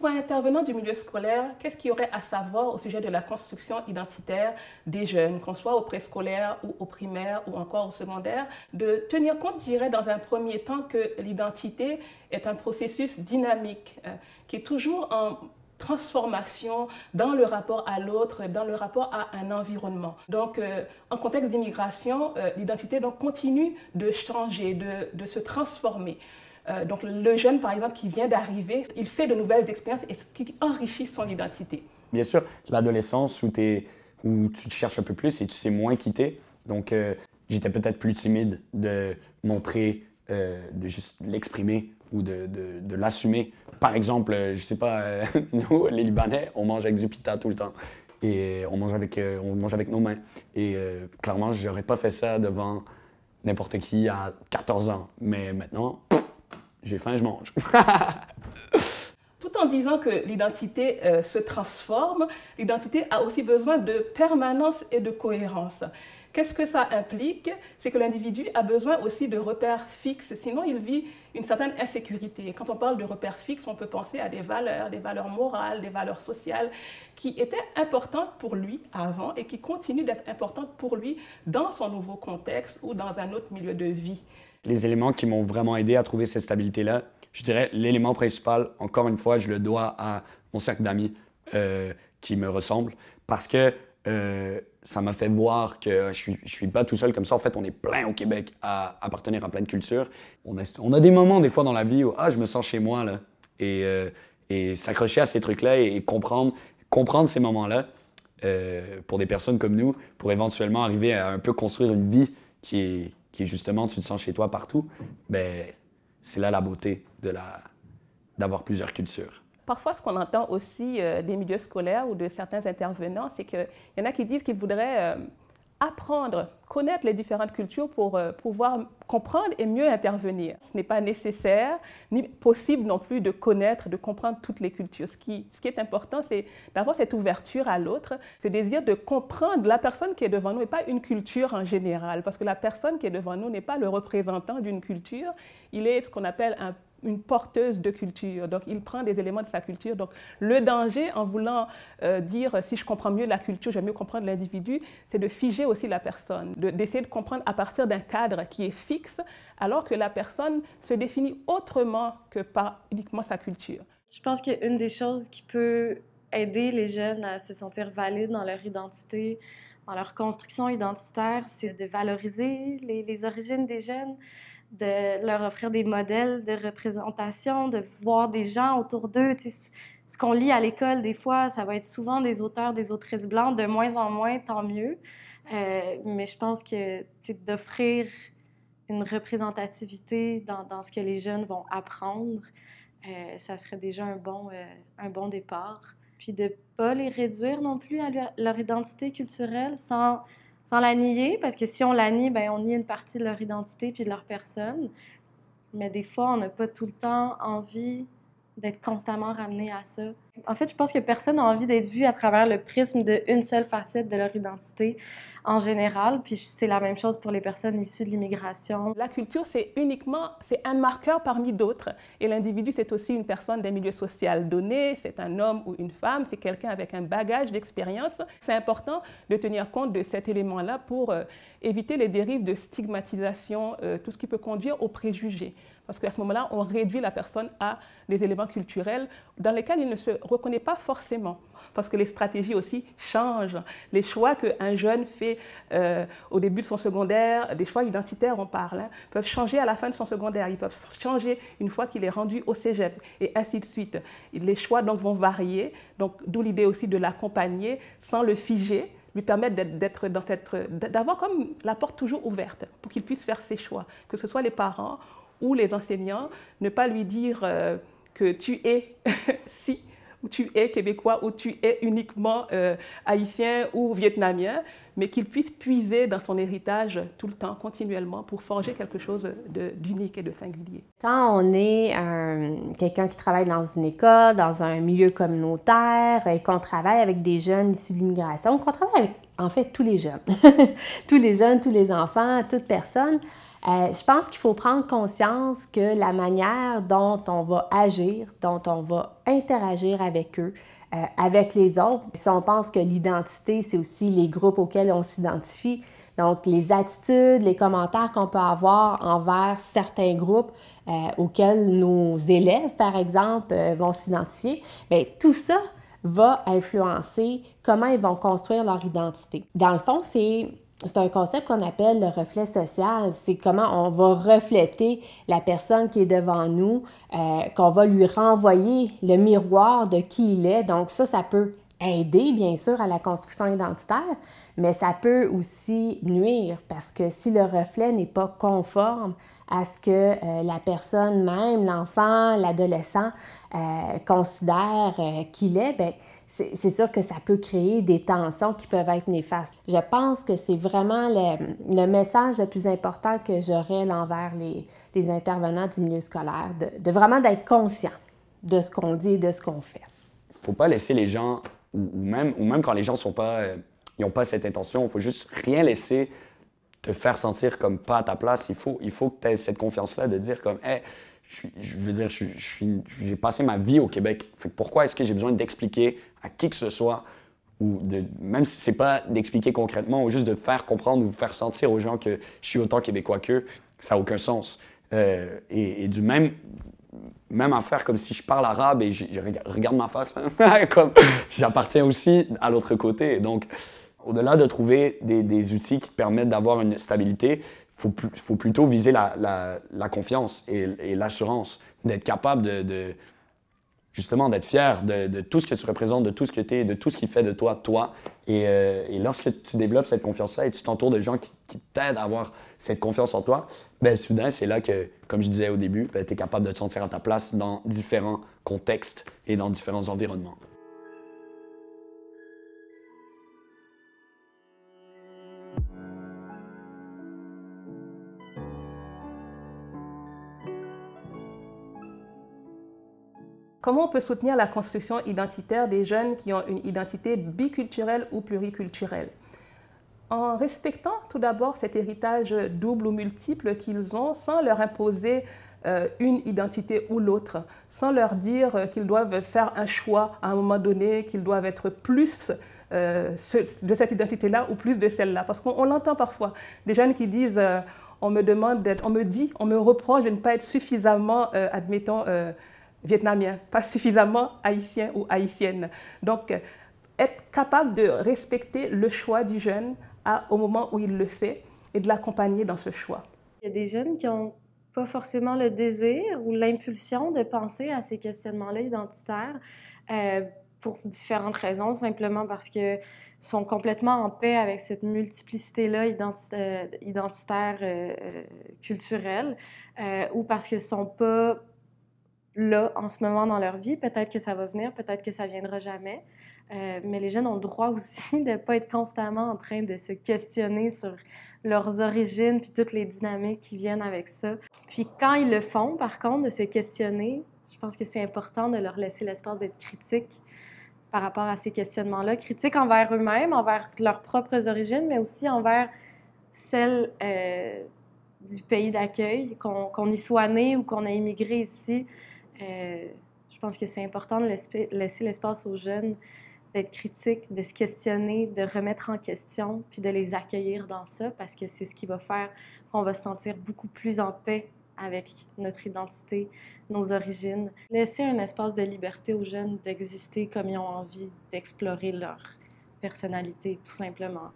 Pour un intervenant du milieu scolaire, qu'est-ce qu'il y aurait à savoir au sujet de la construction identitaire des jeunes, qu'on soit au préscolaire ou au primaire ou encore au secondaire, de tenir compte, je dirais, dans un premier temps que l'identité est un processus dynamique, qui est toujours en transformation dans le rapport à l'autre, dans le rapport à un environnement. Donc, en contexte d'immigration, l'identité continue de changer, de se transformer. Donc, le jeune, par exemple, qui vient d'arriver, il fait de nouvelles expériences et ce qui enrichit son identité. Bien sûr, l'adolescence où tu te cherches un peu plus et tu sais moins quitter. Donc, j'étais peut-être plus timide de montrer, de juste l'exprimer ou de l'assumer. Par exemple, je sais pas, nous, les Libanais, on mange avec du pita tout le temps. Et on mange avec nos mains. Et clairement, je n'aurais pas fait ça devant n'importe qui à 14 ans. Mais maintenant, j'ai faim, je mange. Tout en disant que l'identité se transforme, l'identité a aussi besoin de permanence et de cohérence. Qu'est-ce que ça implique? C'est que l'individu a besoin aussi de repères fixes, sinon il vit une certaine insécurité. Et quand on parle de repères fixes, on peut penser à des valeurs morales, des valeurs sociales qui étaient importantes pour lui avant et qui continuent d'être importantes pour lui dans son nouveau contexte ou dans un autre milieu de vie. Les éléments qui m'ont vraiment aidé à trouver cette stabilité-là, je dirais l'élément principal, encore une fois, je le dois à mon cercle d'amis qui me ressemblent parce que ça m'a fait voir que je suis pas tout seul comme ça. En fait, on est plein au Québec à appartenir à plein de cultures. On a des moments, des fois, dans la vie où je me sens chez moi, là. Et s'accrocher à ces trucs-là et comprendre ces moments-là pour des personnes comme nous, pour éventuellement arriver à un peu construire une vie qui est justement, tu te sens chez toi partout, ben, c'est là la beauté d'avoir plusieurs cultures. Parfois, ce qu'on entend aussi des milieux scolaires ou de certains intervenants, c'est qu'il y en a qui disent qu'ils voudraient apprendre, connaître les différentes cultures pour pouvoir comprendre et mieux intervenir. Ce n'est pas nécessaire, ni possible non plus de connaître, de comprendre toutes les cultures. Ce qui est important, c'est d'avoir cette ouverture à l'autre, ce désir de comprendre la personne qui est devant nous et pas une culture en général. Parce que la personne qui est devant nous n'est pas le représentant d'une culture, il est ce qu'on appelle une porteuse de culture. Donc, il prend des éléments de sa culture. Donc, le danger en voulant dire si je comprends mieux la culture, je vais mieux comprendre l'individu, c'est de figer aussi la personne, d'essayer de comprendre à partir d'un cadre qui est fixe, alors que la personne se définit autrement que par uniquement sa culture. Je pense qu'une des choses qui peut aider les jeunes à se sentir valides dans leur identité, dans leur construction identitaire, c'est de valoriser les origines des jeunes, de leur offrir des modèles de représentation, de voir des gens autour d'eux. Ce qu'on lit à l'école, des fois, ça va être souvent des auteurs, des autrices blancs, de moins en moins, tant mieux. Mais je pense que d'offrir une représentativité dans ce que les jeunes vont apprendre, ça serait déjà un bon départ. Puis de ne pas les réduire non plus à leur identité culturelle sans la nier, parce que si on la nie, ben on nie une partie de leur identité puis de leur personne. Mais des fois, on n'a pas tout le temps envie d'être constamment ramené à ça. En fait, je pense que personne n'a envie d'être vu à travers le prisme d'une seule facette de leur identité en général, puis c'est la même chose pour les personnes issues de l'immigration. La culture, c'est un marqueur parmi d'autres. Et l'individu, c'est aussi une personne d'un milieu social donné, c'est un homme ou une femme, c'est quelqu'un avec un bagage d'expérience. C'est important de tenir compte de cet élément-là pour éviter les dérives de stigmatisation, tout ce qui peut conduire aux préjugés. Parce qu'à ce moment-là, on réduit la personne à des éléments culturels dans lesquels il ne se reconnaît pas forcément. Parce que les stratégies aussi changent. Les choix qu'un jeune fait au début de son secondaire, des choix identitaires, on parle, peuvent changer à la fin de son secondaire. Ils peuvent changer une fois qu'il est rendu au cégep, et ainsi de suite. Les choix donc vont varier, donc d'où l'idée aussi de l'accompagner sans le figer, lui permettre d'avoir comme la porte toujours ouverte pour qu'il puisse faire ses choix, que ce soit les parents ou les enseignants, ne pas lui dire que tu es si, ou tu es québécois, ou tu es uniquement haïtien ou vietnamien, mais qu'il puisse puiser dans son héritage tout le temps, continuellement, pour forger quelque chose d'unique et de singulier. Quand on est quelqu'un qui travaille dans une école, dans un milieu communautaire, et qu'on travaille avec des jeunes issus de l'immigration, qu'on travaille avec, en fait, tous les jeunes, tous les jeunes, tous les enfants, toute personne, Je pense qu'il faut prendre conscience que la manière dont on va agir, dont on va interagir avec eux, avec les autres, si on pense que l'identité, c'est aussi les groupes auxquels on s'identifie, donc les attitudes, les commentaires qu'on peut avoir envers certains groupes auxquels nos élèves, par exemple, vont s'identifier, bien, tout ça va influencer comment ils vont construire leur identité. Dans le fond, c'est un concept qu'on appelle le reflet social. C'est comment on va refléter la personne qui est devant nous, qu'on va lui renvoyer le miroir de qui il est. Donc ça peut aider, bien sûr, à la construction identitaire, mais ça peut aussi nuire parce que si le reflet n'est pas conforme à ce que la personne même, l'enfant, l'adolescent considère qu'il est, bien, c'est sûr que ça peut créer des tensions qui peuvent être néfastes. Je pense que c'est vraiment le message le plus important que j'aurais envers les intervenants du milieu scolaire, de vraiment d'être conscient de ce qu'on dit et de ce qu'on fait. Il ne faut pas laisser les gens, ou même quand les gens n'ont pas cette intention, il ne faut juste rien laisser te faire sentir comme pas à ta place. Il faut que tu aies cette confiance-là de dire comme hey, je veux dire, j'ai passé ma vie au Québec. Fait que pourquoi est-ce que j'ai besoin d'expliquer à qui que ce soit, ou même si c'est pas d'expliquer concrètement, ou juste de faire comprendre ou faire sentir aux gens que je suis autant québécois qu'eux, ça n'a aucun sens. Et du même affaire comme si je parle arabe et je regarde ma face, comme j'appartiens aussi à l'autre côté. Donc, au-delà de trouver des outils qui te permettent d'avoir une stabilité, il faut plutôt viser la confiance et l'assurance, d'être capable justement d'être fier de tout ce que tu représentes, de tout ce que tu es, de tout ce qui fait de toi, toi. Et lorsque tu développes cette confiance-là et tu t'entoures de gens qui t'aident à avoir cette confiance en toi, bien soudain, c'est là que, comme je disais au début, tu es capable de te sentir à ta place dans différents contextes et dans différents environnements. Comment on peut soutenir la construction identitaire des jeunes qui ont une identité biculturelle ou pluriculturelle? En respectant tout d'abord cet héritage double ou multiple qu'ils ont, sans leur imposer une identité ou l'autre, sans leur dire qu'ils doivent faire un choix à un moment donné, qu'ils doivent être plus de cette identité-là ou plus de celle-là. Parce qu'on l'entend parfois, des jeunes qui disent on me reproche de ne pas être suffisamment, admettons, vietnamien, pas suffisamment haïtien ou haïtienne. Donc, être capable de respecter le choix du jeune au moment où il le fait et de l'accompagner dans ce choix. Il y a des jeunes qui n'ont pas forcément le désir ou l'impulsion de penser à ces questionnements-là identitaires pour différentes raisons, simplement parce qu'ils sont complètement en paix avec cette multiplicité-là identitaire culturelle ou parce qu'ils ne sont pas là, en ce moment dans leur vie. Peut-être que ça va venir, peut-être que ça viendra jamais. Mais les jeunes ont le droit aussi de ne pas être constamment en train de se questionner sur leurs origines puis toutes les dynamiques qui viennent avec ça. Puis quand ils le font, par contre, de se questionner, je pense que c'est important de leur laisser l'espace d'être critiques par rapport à ces questionnements-là. Critiques envers eux-mêmes, envers leurs propres origines, mais aussi envers celles du pays d'accueil, qu'on y soit né ou qu'on a immigré ici. Je pense que c'est important de laisser l'espace aux jeunes d'être critiques, de se questionner, de remettre en question, puis de les accueillir dans ça, parce que c'est ce qui va faire qu'on va se sentir beaucoup plus en paix avec notre identité, nos origines. Laisser un espace de liberté aux jeunes d'exister comme ils ont envie, d'explorer leur personnalité, tout simplement.